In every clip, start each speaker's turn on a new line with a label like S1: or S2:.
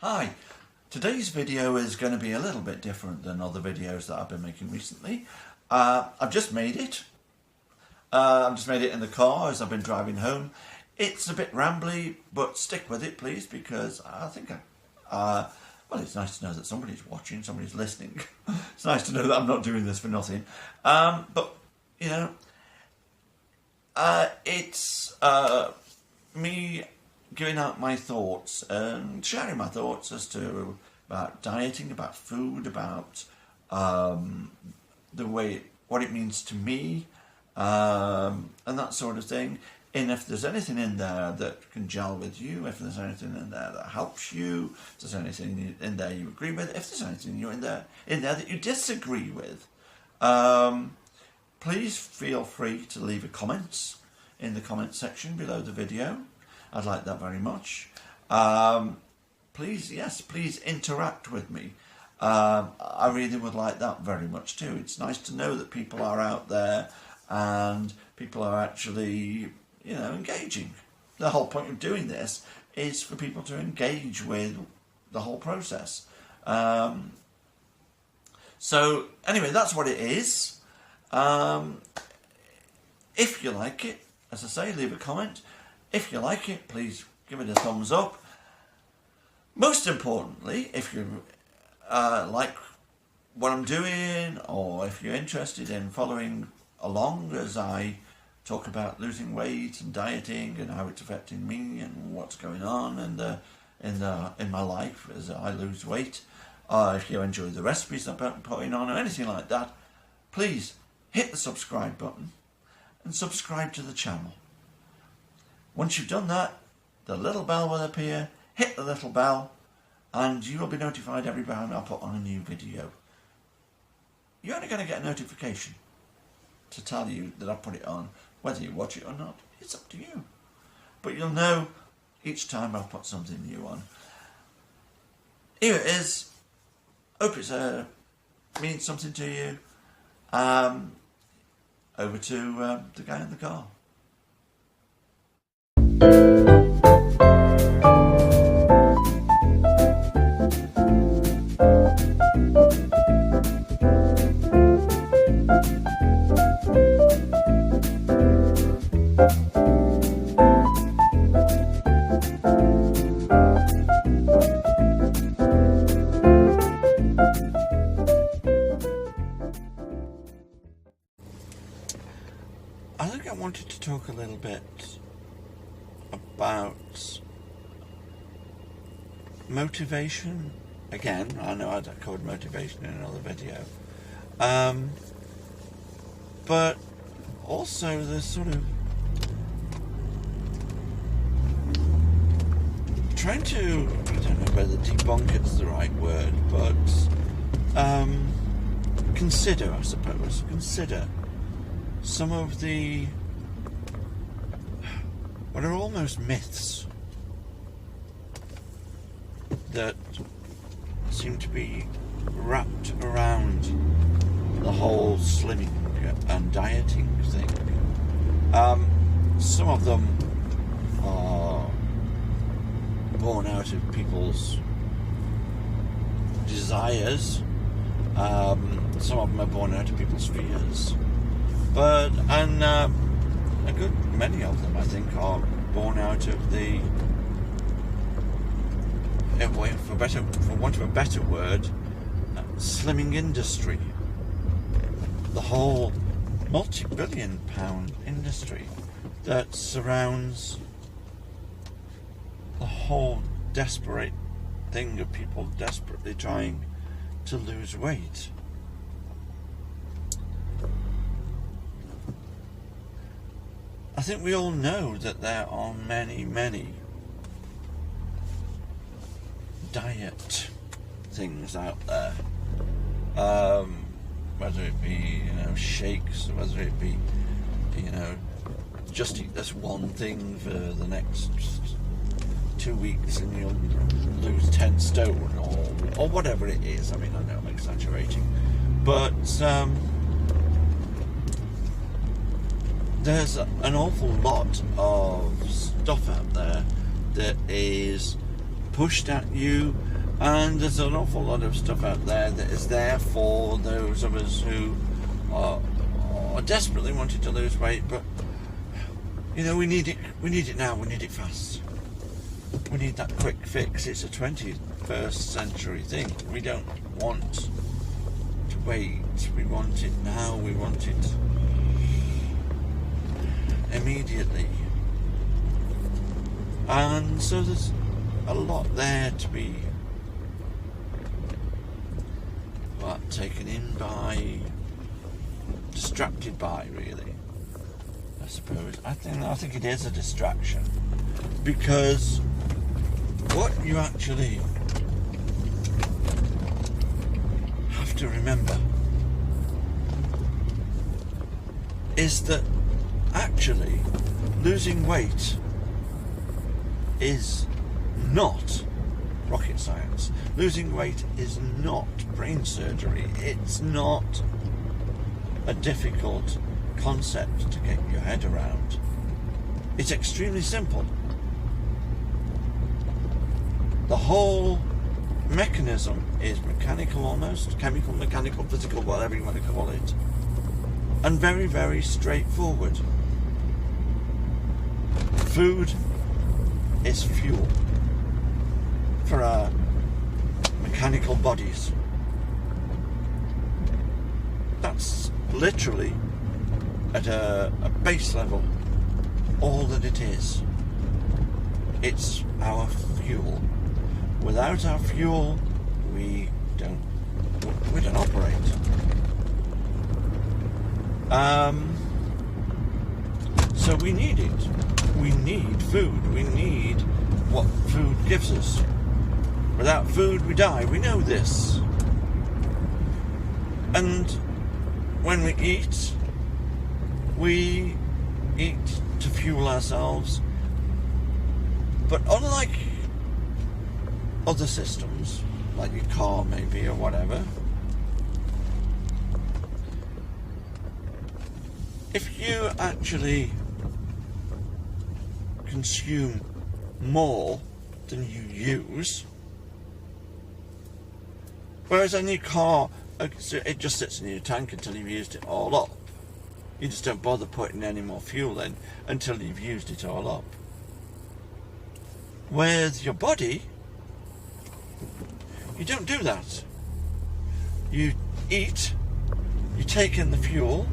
S1: Hi, today's video is going to be a little bit different than other videos that I've been making recently. I've just made it. I've just made it in the car as I've been driving home. It's a bit rambly, but stick with it please, because I think well, it's nice to know that somebody's watching, somebody's listening. It's nice to know that I'm not doing this for nothing. But, you know, it's me giving out my thoughts and sharing my thoughts as to about dieting, about food, about the way, what it means to me, and that sort of thing. And if there's anything in there that can gel with you, if there's anything in there that helps you, if there's anything in there you agree with, if there's anything in there that you disagree with, please feel free to leave a comment in the comment section below the video. I'd like that very much. Please interact with me. I really would like that very much too. It's nice to know that people are out there and people are actually, you know, engaging. The whole point of doing this is for people to engage with the whole process. So anyway, that's what it is. If you like it, as I say, leave a comment. If you like it, please give it a thumbs up. Most importantly, if you like what I'm doing, or if you're interested in following along as I talk about losing weight and dieting and how it's affecting me and what's going on in my life as I lose weight, if you enjoy the recipes that I'm putting on or anything like that, please hit the subscribe button and subscribe to the channel. Once you've done that, the little bell will appear. Hit the little bell and you will be notified every time I put on a new video. You're only going to get a notification to tell you that I put it on. Whether you watch it or not, it's up to you. But you'll know each time I've put something new on. Here it is. Hope it means something to you. Over to the guy in the car. I think I wanted to talk a little bit about motivation. Again, I know I covered motivation in another video. But also the sort of trying to, I don't know whether debunk it's the right word, but consider, I suppose, consider some of the what are almost myths that seem to be wrapped around the whole slimming and dieting thing. Some of them are born out of people's desires. Some of them are born out of people's fears. But, and a good many of them, I think, are born out of the, for want of a better word, slimming industry. The whole multi-billion-pound industry that surrounds the whole desperate thing of people desperately trying to lose weight. I think we all know that there are many, many diet things out there. Whether it be, you know, shakes, or whether it be, you know, just eat this one thing for the next 2 weeks and you'll lose 10 stone, or whatever it is. I mean, I know I'm exaggerating, but there's an awful lot of stuff out there that is pushed at you And there's an awful lot of stuff out there that is there for those of us who are desperately wanting to lose weight, but you know, we need it now, we need it fast. We need that quick fix. It's a 21st century thing. We don't want to wait. We want it now. We want it immediately. And so there's a lot there to be taken in by, distracted by, really. I suppose. I think it is a distraction, because what you actually have to remember is that actually losing weight is not rocket science. Losing weight is not brain surgery. It's not a difficult concept to get your head around. It's extremely simple. The whole mechanism is mechanical, almost chemical, mechanical, physical, whatever you want to call it, and very, very straightforward. Food is fuel for our mechanical bodies. That's literally, at a base level, all that it is. It's our fuel. Without our fuel, we don't operate. So we need it. We need food. We need what food gives us. Without food, we die. We know this. And when we eat to fuel ourselves. But unlike other systems, like your car maybe or whatever, if you actually consume more than you use, whereas on your car, it just sits in your tank until you've used it all up. You just don't bother putting any more fuel in until you've used it all up. With your body, you don't do that. You eat, you take in the fuel,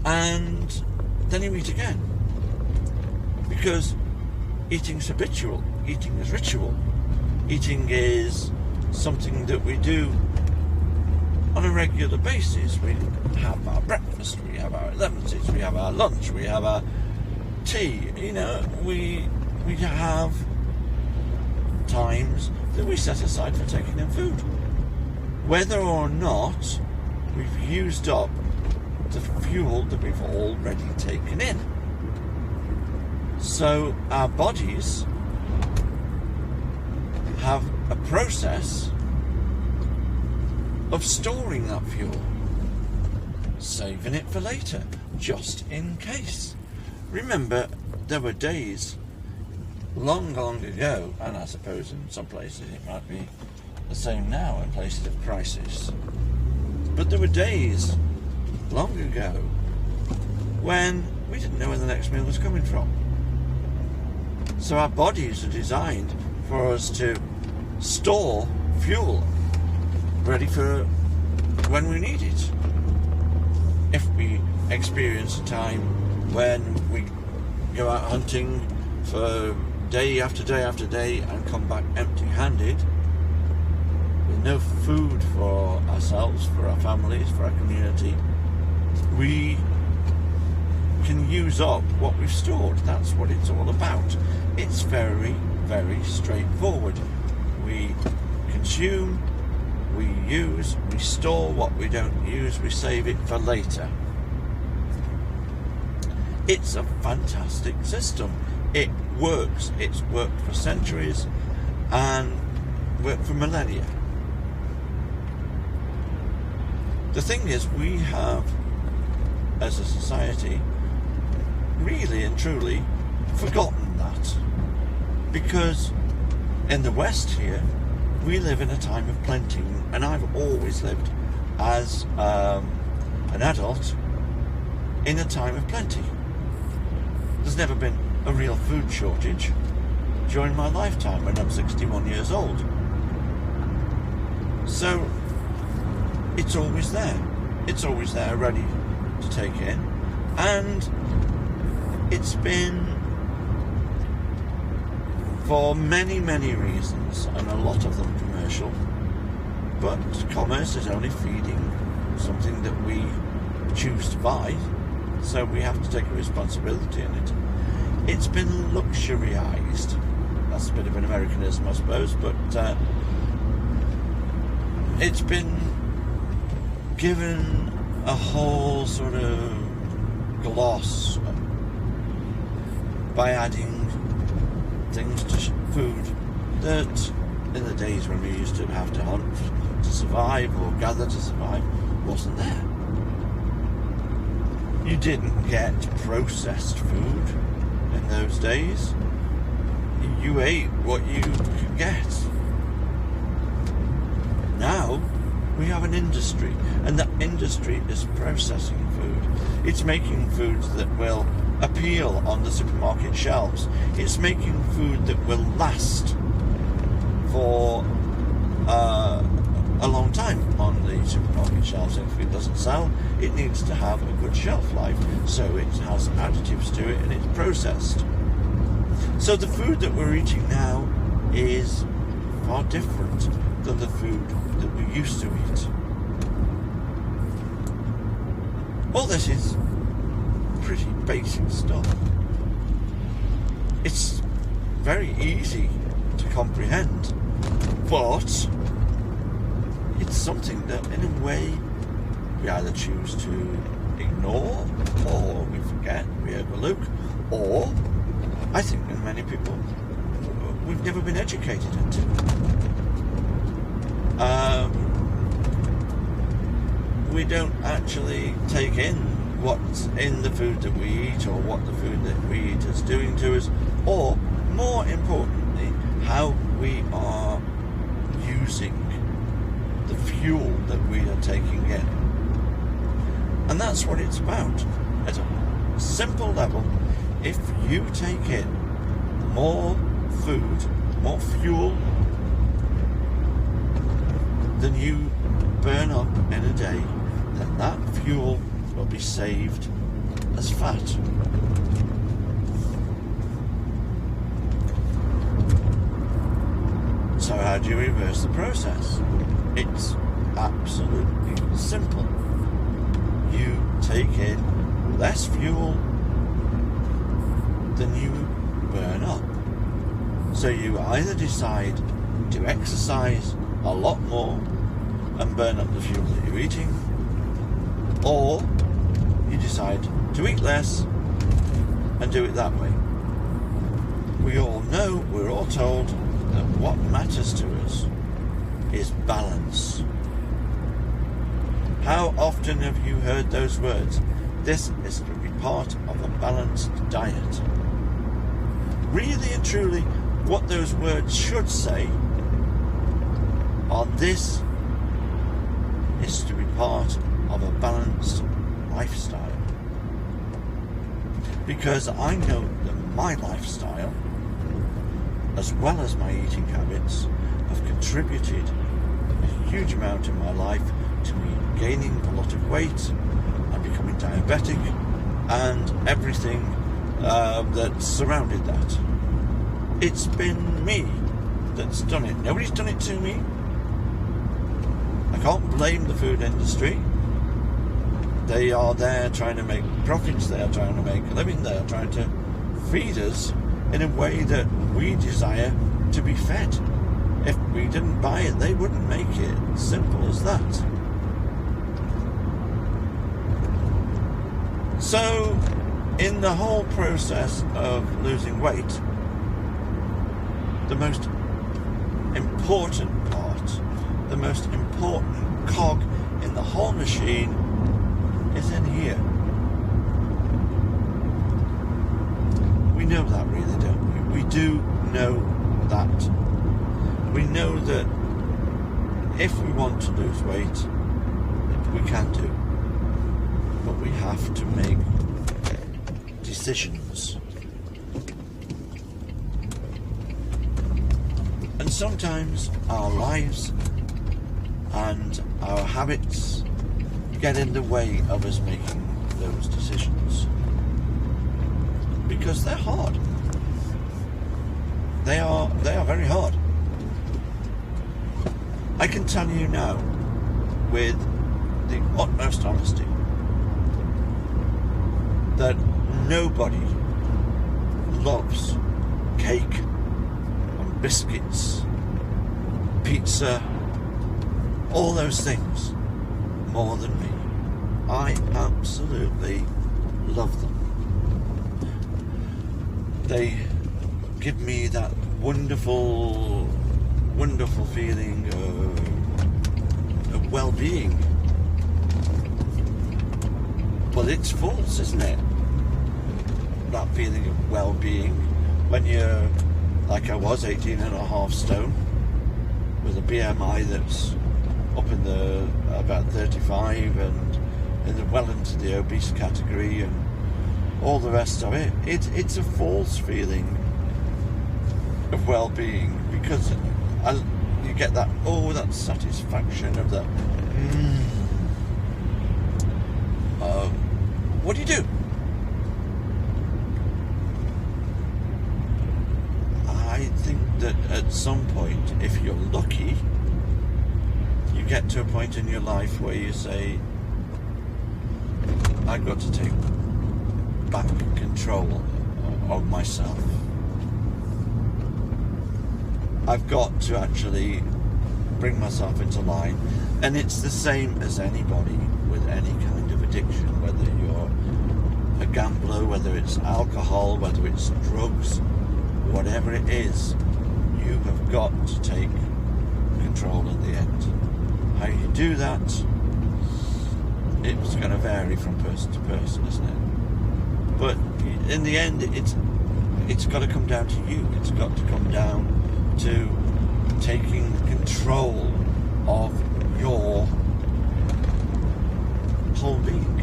S1: and then you eat again. Because eating's habitual, eating is ritual. Eating is something that we do on a regular basis. We have our breakfast, we have our 11s, we have our lunch, we have our tea. You know, we have times that we set aside for taking in food. Whether or not we've used up the fuel that we've already taken in. So our bodies have a process of storing that fuel, saving it for later, just in case. Remember, there were days long ago, and I suppose in some places it might be the same now in places of crisis, but there were days long ago when we didn't know where the next meal was coming from. So our bodies are designed for us to store fuel ready for when we need it. If we experience a time when we go out hunting for day after day after day and come back empty-handed with no food for ourselves, for our families, for our community, we can use up what we've stored. That's what it's all about. It's very, very straightforward. We consume, we use, we store what we don't use, we save it for later. It's a fantastic system. It works. It's worked for centuries and worked for millennia. The thing is, we have, as a society, really and truly forgotten that, because in the West here, we live in a time of plenty, and I've always lived as an adult in a time of plenty. There's never been a real food shortage during my lifetime, when I'm 61 years old. So it's always there. It's always there, ready to take in. And it's been, for many, many reasons, and a lot of them commercial, but commerce is only feeding something that we choose to buy, so we have to take a responsibility in it. It's been luxuriized. That's a bit of an Americanism, I suppose, but it's been given a whole sort of gloss by adding things to food that in the days when we used to have to hunt to survive or gather to survive wasn't there. You didn't get processed food in those days. You ate what you could get. Now we have an industry, and that industry is processing food. It's making foods that will appeal on the supermarket shelves. It's making food that will last for a long time on the supermarket shelves. If it doesn't sell, it needs to have a good shelf life, so it has additives to it and it's processed. So the food that we're eating now is far different than the food that we used to eat. All this is pretty basic stuff. It's very easy to comprehend, but it's something that in a way we either choose to ignore, or we forget, we overlook, or I think in many people we've never been educated into. We don't actually take in what's in the food that we eat, or what the food that we eat is doing to us, or more importantly, how we are using the fuel that we are taking in. And that's what it's about. At a simple level, if you take in more food, more fuel than you burn up in a day, then that fuel will be saved as fat. So how do you reverse the process? It's absolutely simple. You take in less fuel than you burn up. So you either decide to exercise a lot more and burn up the fuel that you're eating, or you decide to eat less and do it that way. We all know, we're all told that what matters to us is balance. How often have you heard those words? This is to be part of a balanced diet. Really and truly, what those words should say are, this is to be part of a balanced lifestyle. Because I know that my lifestyle, as well as my eating habits, have contributed a huge amount in my life to me gaining a lot of weight and becoming diabetic and everything that surrounded that. It's been me that's done it. Nobody's done it to me. I can't blame the food industry. They are there trying to make profits, they are trying to make a living, they are trying to feed us in a way that we desire to be fed. If we didn't buy it, they wouldn't make it. Simple as that. So, in the whole process of losing weight, the most important part, the most important cog in the whole machine is in here. We know that, really, don't we? We do know that We know that if we want to lose weight, we can do, but we have to make decisions. And sometimes our lives and our habits get in the way of us making those decisions, because they're hard. They are very hard. I can tell you now, with the utmost honesty, that nobody loves cake and biscuits, pizza, all those things more than me. I absolutely love them. They give me that wonderful, wonderful feeling of well-being. Well, it's false, isn't it? That feeling of well-being when you're, like I was, 18.5 stone, with a BMI that's up in the about 35 and in the well into the obese category and all the rest of it. It's a false feeling of well-being, because you get that that satisfaction of that. What do you do? I think that at some point, if you're lucky, you get to a point in your life where you say, I've got to take back control of myself. I've got to actually bring myself into line. And it's the same as anybody with any kind of addiction, whether you're a gambler, whether it's alcohol, whether it's drugs, whatever it is, you have got to take control at the end. How you do that, it's going to vary from person to person, isn't it? But in the end, it's got to come down to you. It's got to come down to taking control of your whole being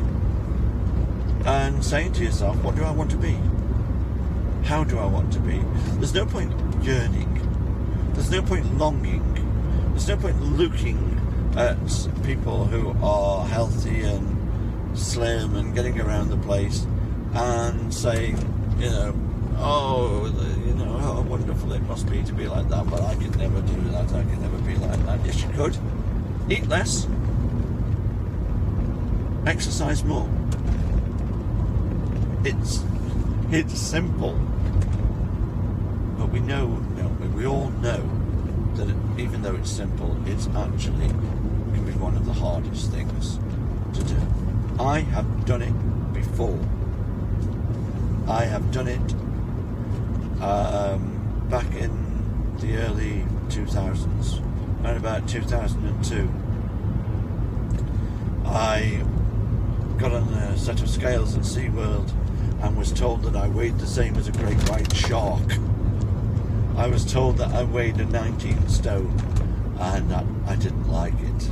S1: and saying to yourself, what do I want to be? How do I want to be? There's no point yearning. There's no point longing. There's no point looking at people who are healthy and slim and getting around the place and saying, how wonderful it must be to be like that, but I could never do that, I could never be like that. Yes, you could. Eat less. Exercise more. It's simple. But we all know that even though it's simple, it's actually can be one of the hardest things to do. I have done it before. I have done it back in the early 2000s, around about 2002. I got on a set of scales at SeaWorld and was told that I weighed the same as a great white shark. I was told that I weighed a 19 stone, and I didn't like it.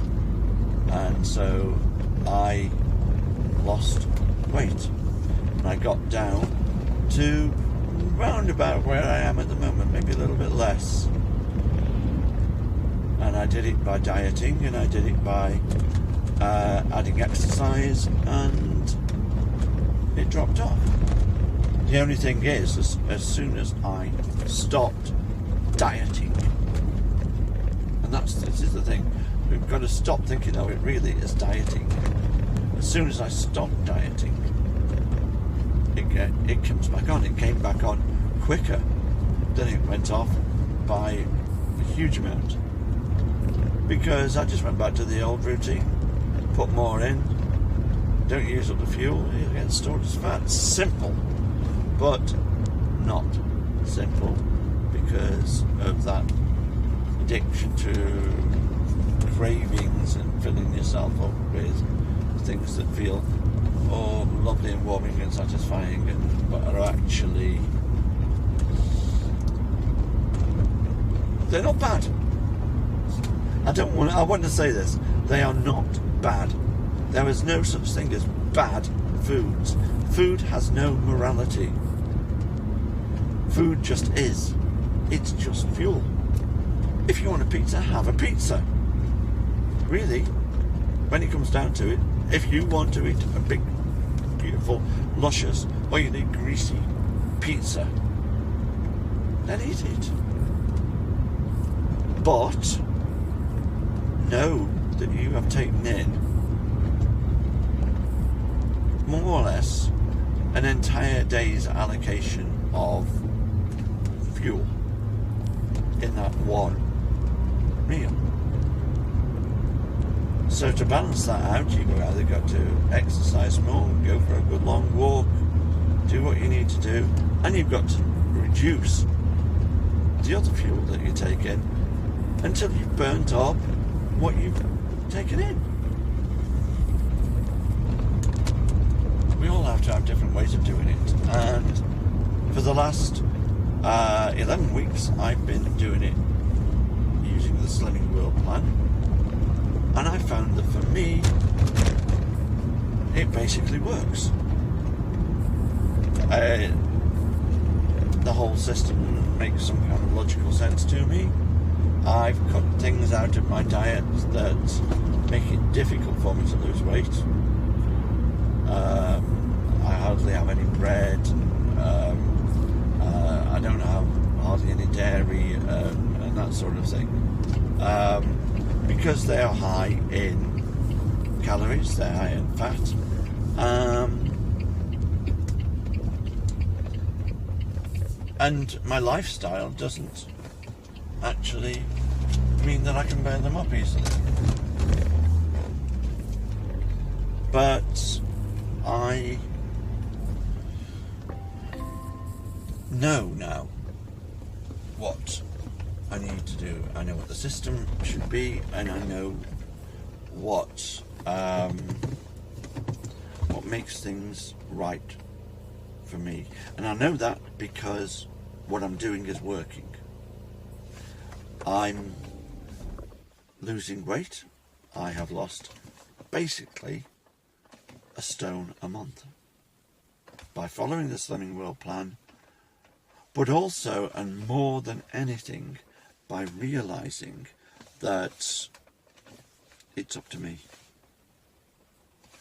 S1: And so I lost weight, and I got down to round about where I am at the moment, maybe a little bit less. And I did it by dieting, and I did it by adding exercise, and it dropped off. The only thing is, as soon as I stopped dieting, and this is the thing, we've got to stop thinking of it really as dieting. As soon as I stopped dieting, it comes back on. It came back on quicker than it went off by a huge amount, because I just went back to the old routine. Put more in, don't use up the fuel, it gets stored as fat. Simple, but not simple because of that addiction to cravings and filling yourself up with things that feel lovely and warming and satisfying, but are actually, they're not bad. I want to say this. They are not bad. There is no such thing as bad foods. Food has no morality. Food just is. It's just fuel. If you want a pizza, have a pizza. Really, when it comes down to it, if you want to eat a big, beautiful, luscious, oily, greasy pizza, then eat it. But know that you have taken in more or less an entire day's allocation of fuel in that one meal. So to balance that out, you've either got to exercise more, go for a good long walk, do what you need to do, and you've got to reduce the other fuel that you take in until you've burnt up what you've taken in. We all have to have different ways of doing it, and for the last 11 weeks I've been doing it using the Slimming World plan, and I found that for me it basically works. The whole system makes some kind of logical sense to me. I've cut things out of my diet that make it difficult for me to lose weight. I hardly have any bread. I don't have hardly any dairy and that sort of thing. Because they are high in calories, they're high in fat. And my lifestyle doesn't actually mean that I can burn them up easily. But I know now what I need to do. I know what the system should be, and I know what makes things right for me. And I know that because what I'm doing is working. I'm losing weight. I have lost basically a stone a month by following the Slimming World plan, but also, and more than anything, by realizing that it's up to me,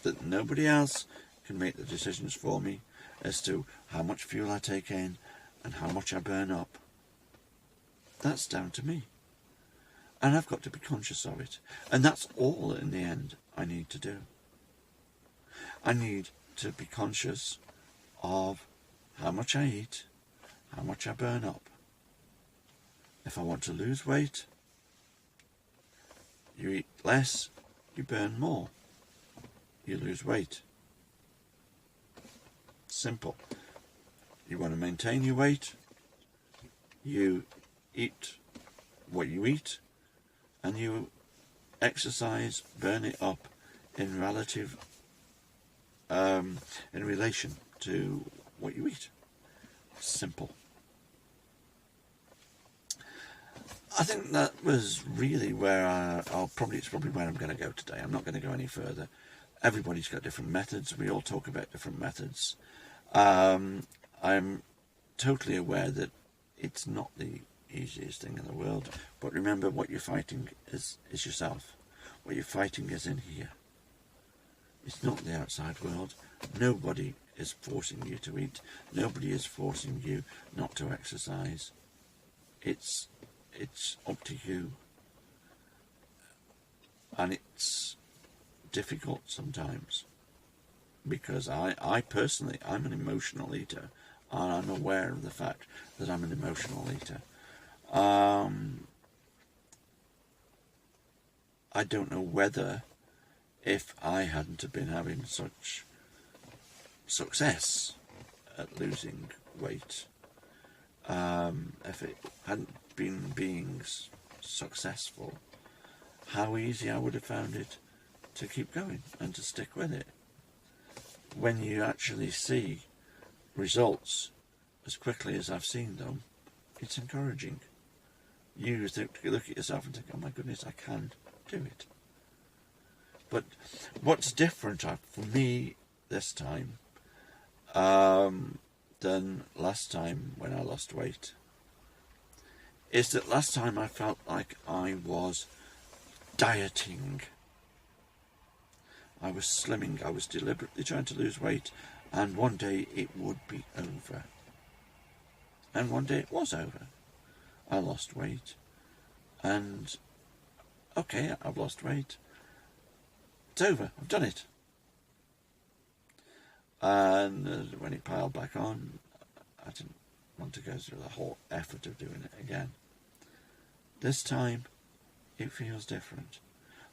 S1: that nobody else can make the decisions for me as to how much fuel I take in and how much I burn up. That's down to me, and I've got to be conscious of it, and that's all in the end I need to do. I need to be conscious of how much I eat, how much I burn up. If I want to lose weight, you eat less, you burn more, you lose weight. Simple. You want to maintain your weight, you eat what you eat, and you exercise, burn it up in relation to what you eat. Simple. I think that was really where it's probably where I'm going to go today. I'm not going to go any further. Everybody's got different methods. We all talk about different methods. I'm totally aware that it's not the easiest thing in the world, but remember, what you're fighting is yourself. What you're fighting is in here. It's not the outside world. Nobody is forcing you to eat. Nobody is forcing you not to exercise. It's up to you. And it's difficult sometimes, because I personally, I'm an emotional eater, and I'm aware of the fact that I'm an emotional eater. I don't know whether, if I hadn't have been having such success at losing weight, if it hadn't been being successful, how easy I would have found it to keep going and to stick with it. When you actually see results as quickly as I've seen them, it's encouraging. you look at yourself and think, oh my goodness, I can do it. But what's different for me this time than last time when I lost weight is that last time I felt like I was dieting. I was slimming, I was deliberately trying to lose weight, and one day it would be over. And one day it was over. I lost weight, and okay, I've lost weight. It's over, I've done it. And when it piled back on, I didn't want to go through the whole effort of doing it again. This time, it feels different.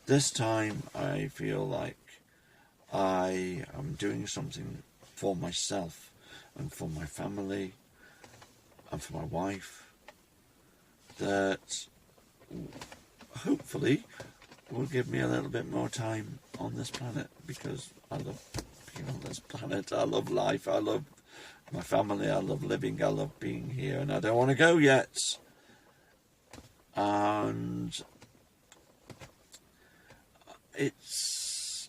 S1: This time, I feel like I am doing something for myself and for my family and for my wife that hopefully will give me a little bit more time on this planet, because I love being on this planet. I love life. I love my family. I love living. I love being here, and I don't want to go yet. And it's...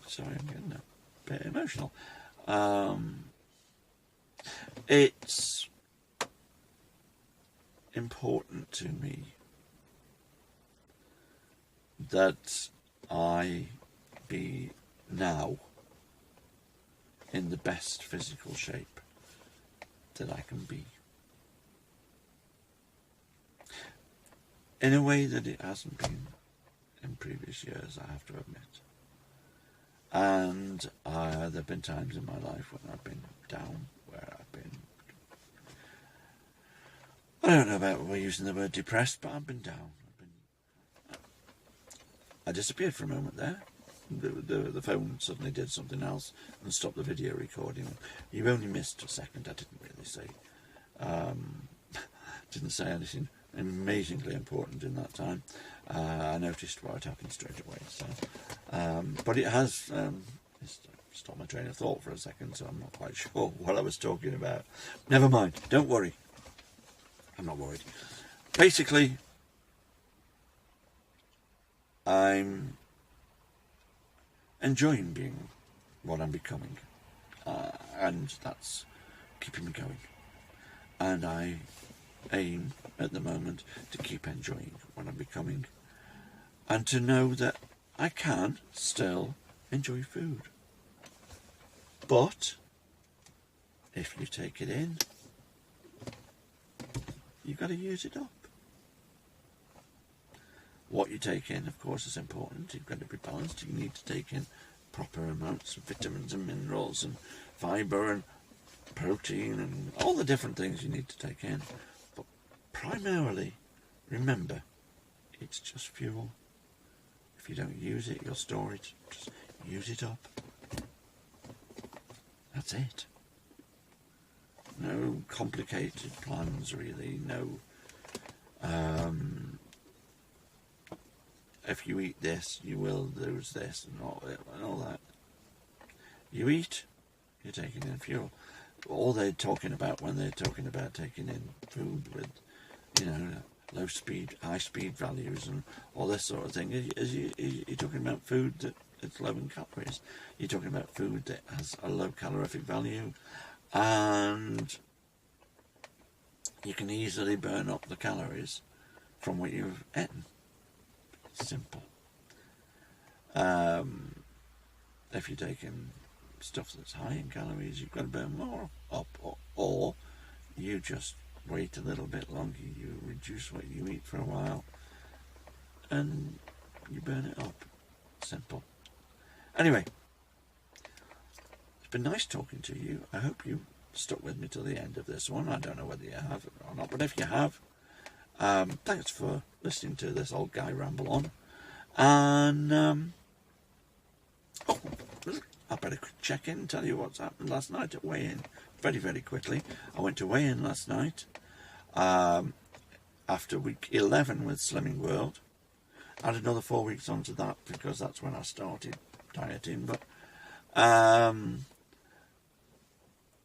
S1: Sorry, I'm getting a bit emotional. It's important to me that I be now in the best physical shape that I can be, in a way that it hasn't been in previous years, I have to admit. And there have been times in my life when I've been down, where I've been, I don't know about we're using the word depressed, but I've been down. I disappeared for a moment there. The phone suddenly did something else and stopped the video recording. You only missed a second. I didn't really say, didn't say anything amazingly important in that time. I noticed what happened straight away. So, but it has stopped my train of thought for a second, so I'm not quite sure what I was talking about. Never mind. Don't worry. I'm not worried. Basically, I'm enjoying being what I'm becoming, and that's keeping me going. And I aim at the moment to keep enjoying what I'm becoming, and to know that I can still enjoy food. But if you take it in, you've got to use it up. What you take in, of course, is important. You've got to be balanced. You need to take in proper amounts of vitamins and minerals and fibre and protein and all the different things you need to take in. But primarily, remember, it's just fuel. If you don't use it, you'll store it. Just use it up. That's it. No complicated plans, really. No... if you eat this, you will lose this, and all that. You eat, you're taking in fuel. All they're talking about when they're talking about taking in food with, low speed, high speed values and all this sort of thing, is you're talking about food that's low in calories. You're talking about food that has a low calorific value, and you can easily burn up the calories from what you've eaten. Simple. If you're taking stuff that's high in calories, you've got to burn more up, or you just wait a little bit longer, you reduce what you eat for a while, and you burn it up. Simple. Anyway, it's been nice talking to you. I hope you stuck with me till the end of this one. I don't know whether you have or not, but if you have, thanks for listening to this old guy ramble on. And I better check in and tell you what's happened last night at weigh-in. Very, very quickly. I went to weigh-in last night after week 11 with Slimming World. I had another 4 weeks onto that because that's when I started dieting. But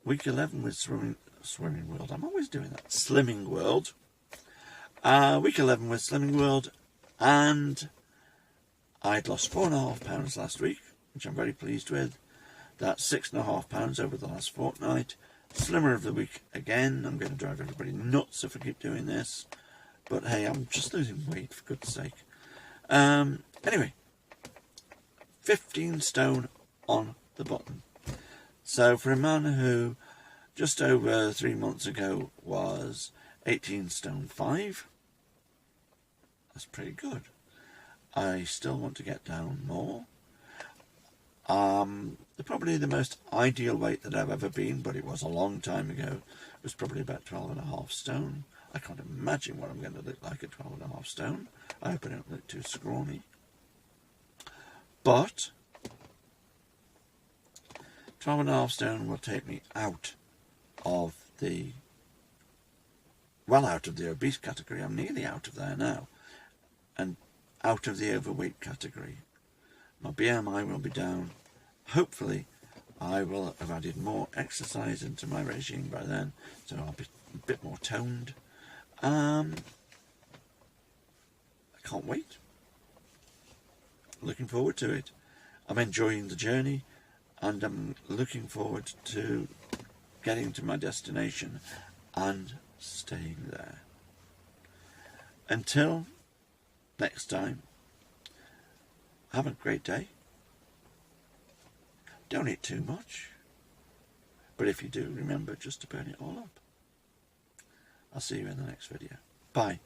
S1: week 11 with Swimming World. I'm always doing that. Slimming World. Week 11 with Slimming World, and I'd lost £4.5 last week, which I'm very pleased with. That's £6.5 over the last fortnight. Slimmer of the week again. I'm going to drive everybody nuts if I keep doing this. But hey, I'm just losing weight, for goodness sake. Anyway, 15 stone on the button. So for a man who just over 3 months ago was 18 stone 5, that's pretty good. I still want to get down more. Probably the most ideal weight that I've ever been, but it was a long time ago, was probably about 12.5 stone. I can't imagine what I'm going to look like at 12.5 stone. I hope I don't look too scrawny. But 12.5 stone will take me out of the, well, out of the obese category. I'm nearly out of there now. And out of the overweight category. My BMI will be down. Hopefully, I will have added more exercise into my regime by then, so I'll be a bit more toned. I can't wait. Looking forward to it. I'm enjoying the journey, and I'm looking forward to getting to my destination and staying there. Until next time, have a great day. Don't eat too much. But if you do, remember just to burn it all up. I'll see you in the next video. Bye.